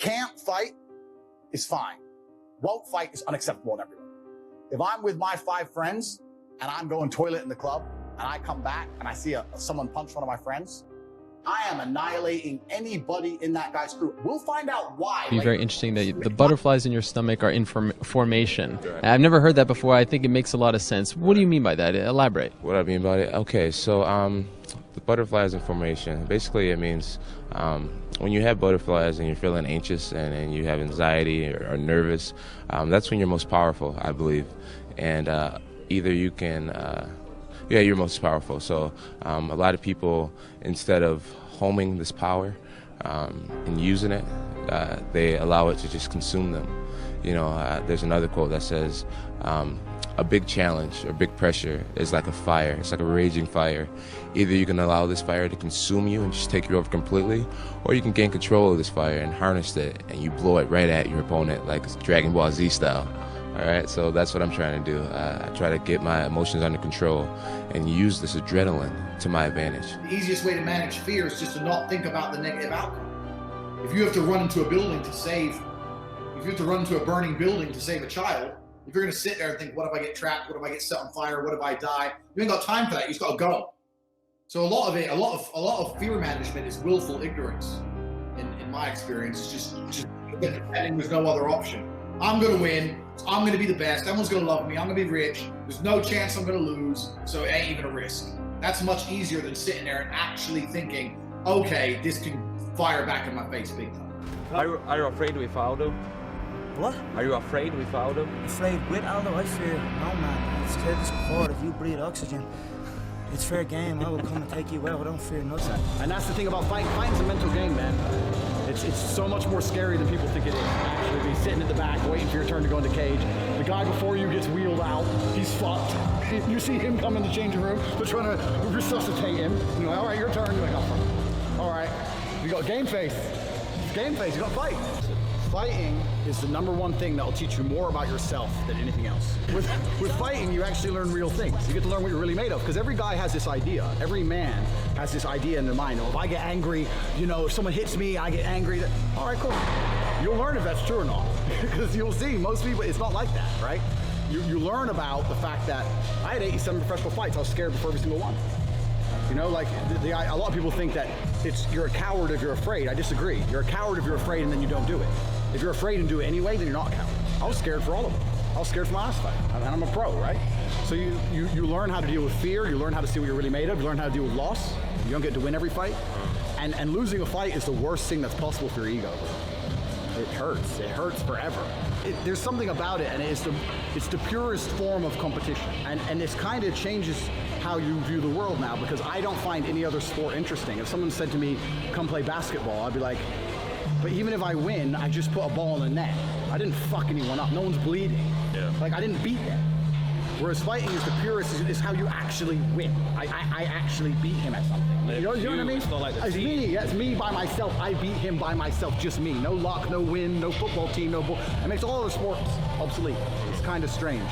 Can't fight is fine. Won't fight is unacceptable in everyone. If I'm with my 5 friends and I'm going toilet in the club and I come back and I see someone punch one of my friends, I am annihilating anybody in that guy's crew. We'll find out why. It'd be very interesting that the butterflies in your stomach are in formation. I've never heard that before. I think it makes a lot of sense. What do you mean by that? Elaborate. What I mean by it? Okay, so the butterflies in formation, basically it means when you have butterflies and you're feeling anxious and you have anxiety or nervous, that's when you're most powerful, I believe. And either you can, yeah, you're most powerful. So a lot of people, instead of homing this power and using it, they allow it to just consume them. You know, there's another quote that says, a big challenge or big pressure is like a fire. It's like a raging fire. Either you can allow this fire to consume you and just take you over completely, or you can gain control of this fire and harness it, and you blow it right at your opponent like it's Dragon Ball Z style. All right, so that's what I'm trying to do. I try to get my emotions under control and use this adrenaline to my advantage. The easiest way to manage fear is just to not think about the negative outcome. If you have to run into a building to save, if you have to run into a burning building to save a child, if you're gonna sit there and think, what if I get trapped? What if I get set on fire? What if I die? You ain't got time for that. You just gotta go. So a lot of fear management is willful ignorance. In my experience, it's just pretending there's no other option. I'm gonna win. I'm gonna be the best. Everyone's gonna love me. I'm gonna be rich. There's no chance I'm gonna lose, so it ain't even a risk. That's much easier than sitting there and actually thinking, okay, this can fire back in my face big time. Are you afraid with Aldo? What? Are you afraid with Aldo? Afraid with Aldo? I fear no man. I've said this before, if you breathe oxygen, it's fair game. I will come and take you out. I don't fear nothing. And that's the thing about fighting. Fighting's a mental game, man. It's so much more scary than people think it is. Actually, be sitting in the back, waiting for your turn to go in the cage. The guy before you gets wheeled out. He's fucked. You see him come in the changing room. They're trying to resuscitate him. You know, all right, your turn. You're like, oh, all right. You got game face. Game face. You got fight. Fighting is the #1 thing that will teach you more about yourself than anything else. With fighting, you actually learn real things. You get to learn what you're really made of, because every guy has this idea. Every man has this idea in their mind. Oh, if I get angry, you know, if someone hits me, I get angry. All right, cool. You'll learn if that's true or not, because you'll see most people, it's not like that, right? You learn about the fact that I had 87 professional fights. I was scared before every single one. You know, like a lot of people think that you're a coward if you're afraid. I disagree. You're a coward if you're afraid and then you don't do it. If you're afraid and do it anyway, then you're not a coward. I was scared for all of them. I was scared for my last fight, and I'm a pro, right? So you learn how to deal with fear. You learn how to see what you're really made of. You learn how to deal with loss. You don't get to win every fight. And losing a fight is the worst thing that's possible for your ego. It hurts. It hurts forever. There's something about it, and it's the purest form of competition. And this kind of changes how you view the world now, because I don't find any other sport interesting. If someone said to me, come play basketball, I'd be like, but even if I win, I just put a ball in the net. I didn't fuck anyone up. No one's bleeding. Yeah. Like, I didn't beat them. Whereas fighting is the purest, is how you actually win. I actually beat him at something. You know what I mean? It's not like the it's team. me. Yeah, it's me by myself. I beat him by myself, just me. No luck, no win, no football team, no ball. It makes all other sports obsolete. It's kind of strange.